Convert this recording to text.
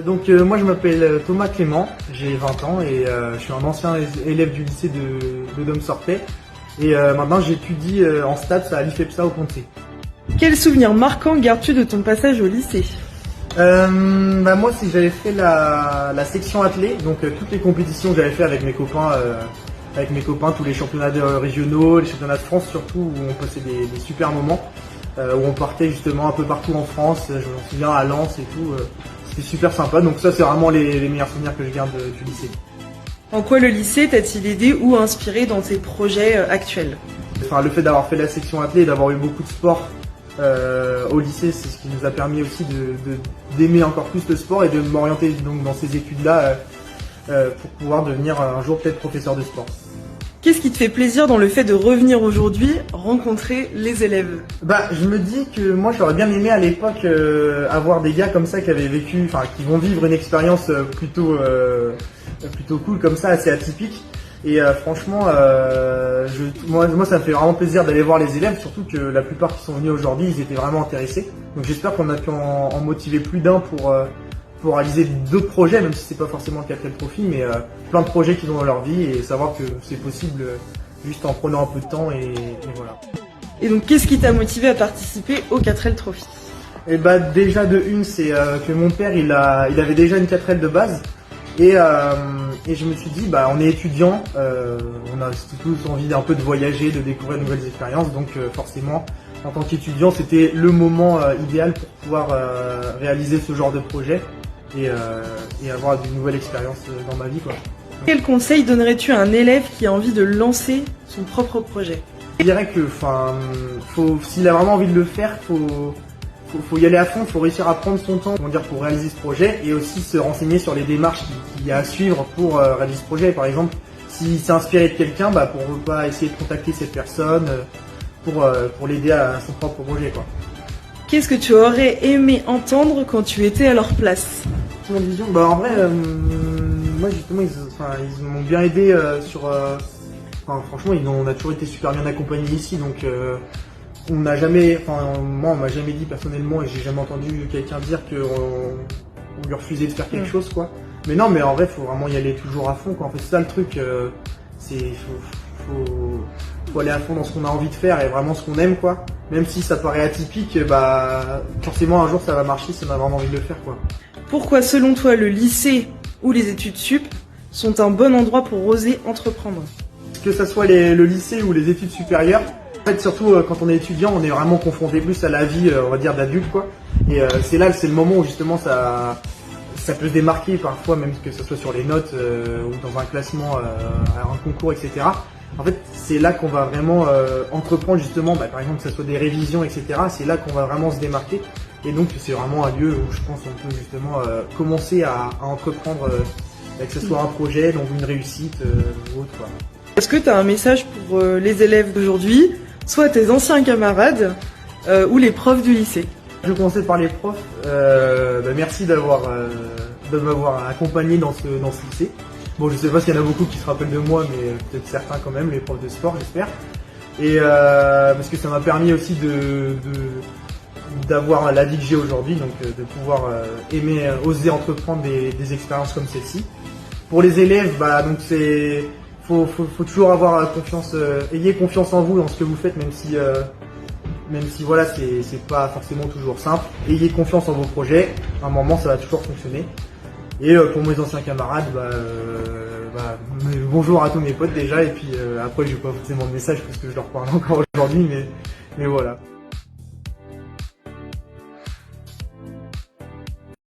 Moi je m'appelle Thomas Clément, j'ai 20 ans et je suis un ancien élève du lycée de Dom-Sortet et maintenant j'étudie en stats à l'IFEPSA au Pontet. Quel souvenir marquant gardes-tu de ton passage au lycée? Moi j'avais fait la section athlée, donc toutes les compétitions que j'avais fait avec mes copains, tous les championnats régionaux, les championnats de France surtout, où on passait des super moments, où on partait justement un peu partout en France, je me souviens à Lens et tout, c'était super sympa, donc ça c'est vraiment les meilleurs souvenirs que je garde du lycée. En quoi le lycée t'a-t-il aidé ou inspiré dans tes projets actuels? Enfin, le fait d'avoir fait la section athlée et d'avoir eu beaucoup de sport au lycée, c'est ce qui nous a permis aussi d'aimer encore plus le sport et de m'orienter donc dans ces études-là pour pouvoir devenir un jour peut-être professeur de sport. Qu'est-ce qui te fait plaisir dans le fait de revenir aujourd'hui rencontrer les élèves? Je me dis que moi j'aurais bien aimé à l'époque avoir des gars comme ça qui avaient vécu, qui vont vivre une expérience plutôt cool comme ça, assez atypique. Et franchement, moi ça me fait vraiment plaisir d'aller voir les élèves, surtout que la plupart qui sont venus aujourd'hui, ils étaient vraiment intéressés. Donc j'espère qu'on a pu en motiver plus d'un pour réaliser d'autres projets, même si c'est pas forcément le 4L Trophy, mais plein de projets qui vont dans leur vie et savoir que c'est possible juste en prenant un peu de temps et voilà. Et donc qu'est-ce qui t'a motivé à participer au 4L Trophy? Déjà de une, c'est que mon père il avait déjà une 4L de base. Et je me suis dit, on est étudiant, on a tous envie un peu de voyager, de découvrir de nouvelles expériences, donc forcément, en tant qu'étudiant, c'était le moment idéal pour pouvoir réaliser ce genre de projet et avoir de nouvelles expériences dans ma vie, quoi. Quel conseil donnerais-tu à un élève qui a envie de lancer son propre projet? Je dirais que, s'il a vraiment envie de le faire, faut y aller à fond, faut réussir à prendre son temps pour réaliser ce projet et aussi se renseigner sur les démarches qu'il y a à suivre pour réaliser ce projet. Par exemple, s'il s'est inspiré de quelqu'un, pourquoi essayer de contacter cette personne pour l'aider à son propre projet, quoi. Qu'est-ce que tu aurais aimé entendre quand tu étais à leur place? Mon vision, en vrai, moi justement ils m'ont bien aidé franchement on a toujours été super bien accompagnés ici, donc on n'a jamais, moi on m'a jamais dit personnellement et j'ai jamais entendu quelqu'un dire qu'on lui refusait de faire quelque chose, quoi. Mais non, mais en vrai faut vraiment y aller toujours à fond, quoi. En fait c'est ça le truc, faut aller à fond dans ce qu'on a envie de faire et vraiment ce qu'on aime, quoi. Même si ça paraît atypique, forcément un jour ça va marcher si on a vraiment envie de le faire, quoi. Pourquoi selon toi le lycée ou les études sup sont un bon endroit pour oser entreprendre? Que ça soit le lycée ou les études supérieures, en fait, surtout quand on est étudiant, on est vraiment confronté plus à la vie, on va dire, d'adulte, quoi. Et c'est le moment où justement ça peut se démarquer parfois, même que ce soit sur les notes ou dans un classement, un concours, etc. En fait, c'est là qu'on va vraiment entreprendre justement, par exemple que ce soit des révisions, etc. C'est là qu'on va vraiment se démarquer. Et donc c'est vraiment un lieu où je pense qu'on peut justement commencer à entreprendre, que ce soit un projet, donc une réussite ou autre, quoi. Est-ce que tu as un message pour les élèves d'aujourd'hui, soit tes anciens camarades ou les profs du lycée? Je vais commencer par les profs. Merci de m'avoir accompagné dans ce lycée. Bon, je sais pas s'il y en a beaucoup qui se rappellent de moi, mais peut-être certains quand même, les profs de sport, j'espère. Et parce que ça m'a permis aussi d'avoir la vie que j'ai aujourd'hui, donc de pouvoir oser entreprendre des expériences comme celle-ci. Pour les élèves, faut toujours avoir confiance, ayez confiance en vous dans ce que vous faites, même si voilà, c'est pas forcément toujours simple. Ayez confiance en vos projets, à un moment ça va toujours fonctionner. Et pour mes anciens camarades, bonjour à tous mes potes déjà, et puis après j'ai pas forcément de message parce que je leur parle encore aujourd'hui, mais voilà.